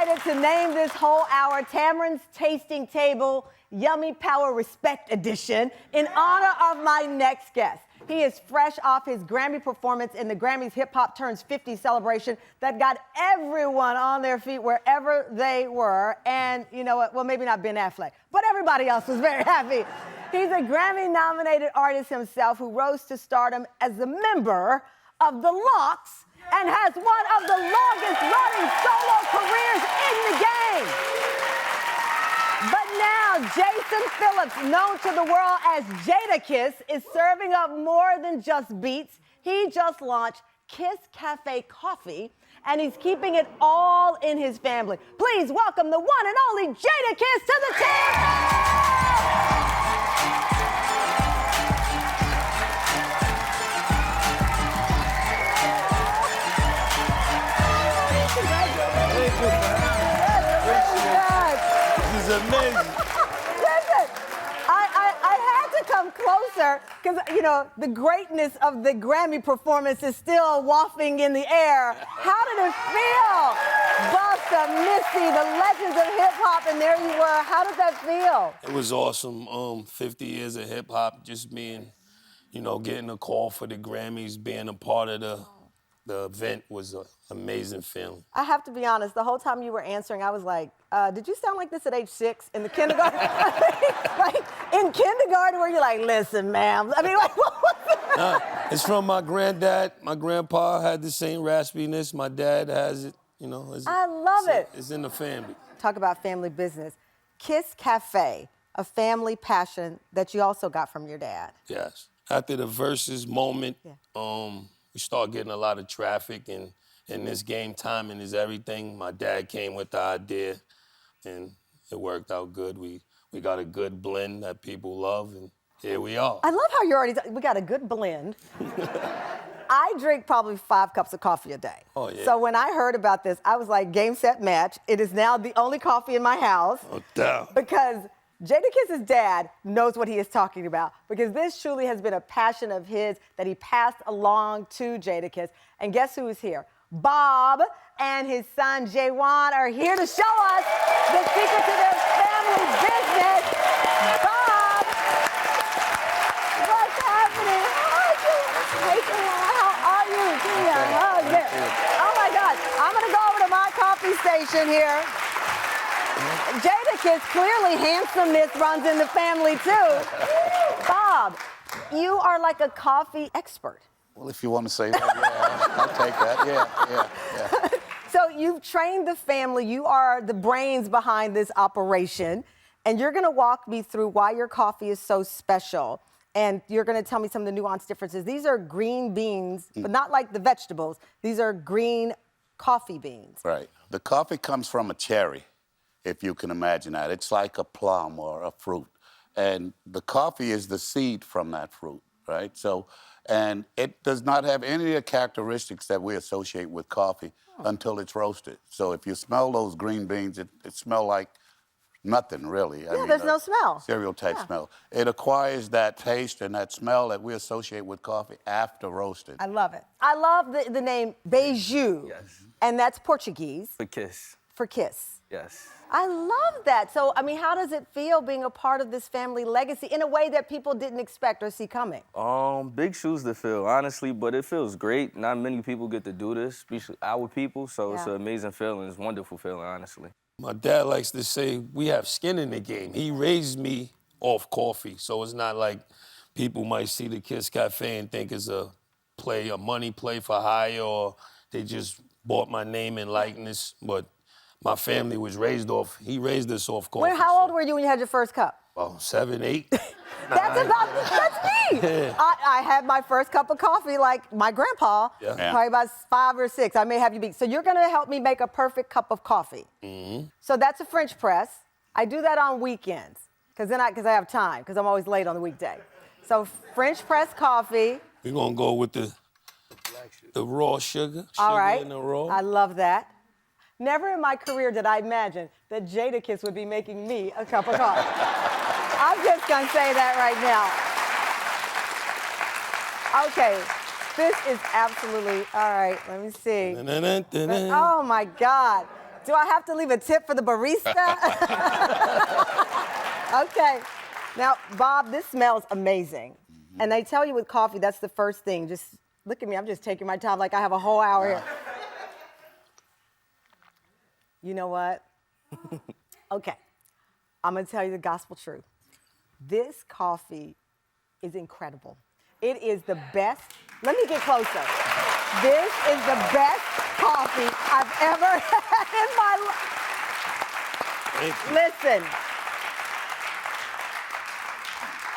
excited to name this whole hour Tamron's Tasting Table Yummy Power Respect Edition in honor of my next guest. He is fresh off his Grammy performance in the Grammys Hip Hop Turns 50 celebration that got everyone on their feet wherever they were. And you know what? Well, maybe not Ben Affleck, but everybody else was very happy. He's a Grammy-nominated artist himself who rose to stardom as a member of the Lox and has one of the longest-running solo careers in the game. But now, Jason Phillips, known to the world as Jadakiss, is serving up more than just beats. He just launched Kiss Cafe Coffee, and he's keeping it all in his family. Please welcome the one and only Jadakiss to the table! This is amazing. Listen, I had to come closer because, you know, the greatness of the Grammy performance is still wafting in the air. How did it feel? Busta, Missy, the legends of hip-hop, and there you were. How did that feel? It was awesome. 50 years of hip-hop, just being, you know, getting a call for the Grammys, being a part of the event was an amazing feeling. I have to be honest, the whole time you were answering, I was like, did you sound like this at age 6 in the kindergarten? Like, in kindergarten where you're like, listen, ma'am. I mean, like, what was it? It's from my granddad. My grandpa had the same raspiness. My dad has it, you know. I love it. It's in the family. Talk about family business. Kiss Cafe, a family passion that you also got from your dad. Yes. After the versus moment, we start getting a lot of traffic, and in this game, timing is everything. My dad came with the idea, and it worked out good. We got a good blend that people love, and here we are. I love how you're already, we got a good blend. I drink probably 5 cups of coffee a day. Oh, yeah. So when I heard about this, I was like, game, set, match. It is now the only coffee in my house. No doubt. Because Jadakiss's dad knows what he is talking about, because this truly has been a passion of his that he passed along to Jadakiss. And guess who is here? Bob and his son Jaywan are here to show us the secret to their family business. Bob, what's happening? Hey, Jaywan, how are you? Give me a hug there. Oh my God, I'm gonna go over to my coffee station here. Jadakiss, clearly handsomeness runs in the family too. Bob, you are like a coffee expert. Well, if you want to say that, yeah, I'll take that. Yeah. So you've trained the family. You are the brains behind this operation. And you're going to walk me through why your coffee is so special. And you're going to tell me some of the nuanced differences. These are green beans, but not like the vegetables. These are green coffee beans. Right. The coffee comes from a cherry, if you can imagine that. It's like a plum or a fruit. And the coffee is the seed from that fruit, right? So, and it does not have any of the characteristics that we associate with coffee until it's roasted. So if you smell those green beans, it smells like nothing, really. Yeah, there's no smell. Cereal type smell. It acquires that taste and that smell that we associate with coffee after roasted. I love it. I love the name Beiju. Yes. And that's Portuguese. For Kiss. For Kiss. Yes. I love that. So, I mean, how does it feel being a part of this family legacy in a way that people didn't expect or see coming? Big shoes to fill, honestly, but it feels great. Not many people get to do this, especially our people, so it's an amazing feeling. It's a wonderful feeling, honestly. My dad likes to say we have skin in the game. He raised me off coffee, so it's not like people might see the Kiss Cafe and think it's a money play for hire, or they just bought my name and likeness, but my family was raised off, he raised us off coffee. How old were you when you had your first cup? Well, 7, 8. That's me. Yeah. I had my first cup of coffee like my grandpa, probably about 5 or 6. I may have you beat. So you're gonna help me make a perfect cup of coffee. So that's a French press. I do that on weekends, because I have time, because I'm always late on the weekday. So French press coffee. We're gonna go with the raw sugar. All right. In the raw. I love that. Never in my career did I imagine that Jadakiss would be making me a cup of coffee. I'm just gonna say that right now. Okay, this is absolutely, all right, let me see. Oh my God. Do I have to leave a tip for the barista? Okay. Now, Bob, this smells amazing. And they tell you with coffee, that's the first thing. Just look at me. I'm just taking my time like I have a whole hour here. You know what? Okay. I'm going to tell you the gospel truth. This coffee is incredible. It is the best. Let me get closer. This is the best coffee I've ever had in my life. Listen.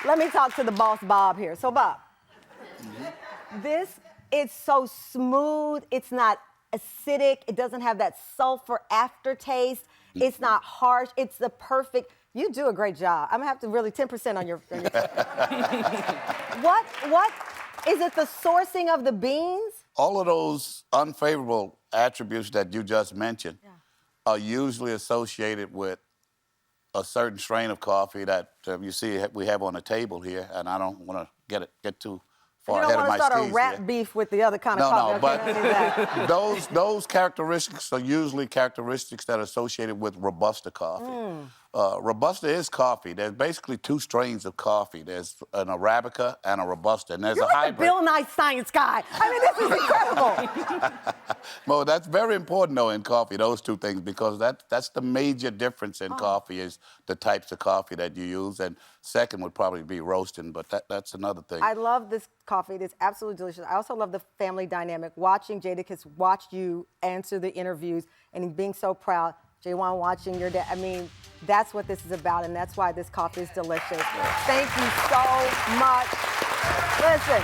Let me talk to the boss, Bob, here. So, Bob, this is so smooth. It's not acidic. It doesn't have that sulfur aftertaste. It's not harsh. It's the perfect. You do a great job. I'm gonna have to really 10% on your. What is it? The sourcing of the beans? All of those unfavorable attributes that you just mentioned are usually associated with a certain strain of coffee that you see we have on the table here, and I don't want to get too far ahead of my skis. You don't want to start a rap beef with the other kind of coffee. No, but those characteristics are usually characteristics that are associated with Robusta coffee. Robusta is coffee. There's basically two strains of coffee. There's an Arabica and a Robusta, and there's You're a like hybrid. the Bill Nye science guy. I mean, this is incredible. Well, that's very important, though, in coffee, those two things, because that's the major difference in coffee is the types of coffee that you use, and second would probably be roasting, but that's another thing. I love this coffee. It is absolutely delicious. I also love the family dynamic. Watching Jadakiss watch you answer the interviews and being so proud. J1 watching your dad. I mean, that's what this is about, and that's why this coffee is delicious. Thank you so much. Listen,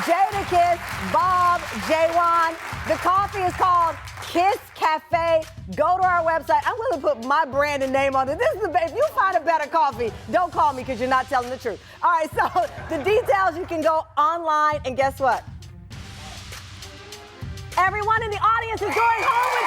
Jadakiss, Bob, J1. The coffee is called Kiss Cafe. Go to our website. I'm going to put my brand and name on it. This is the best. If you find a better coffee, don't call me because you're not telling the truth. All right, so the details, you can go online, and guess what? Everyone in the audience is going home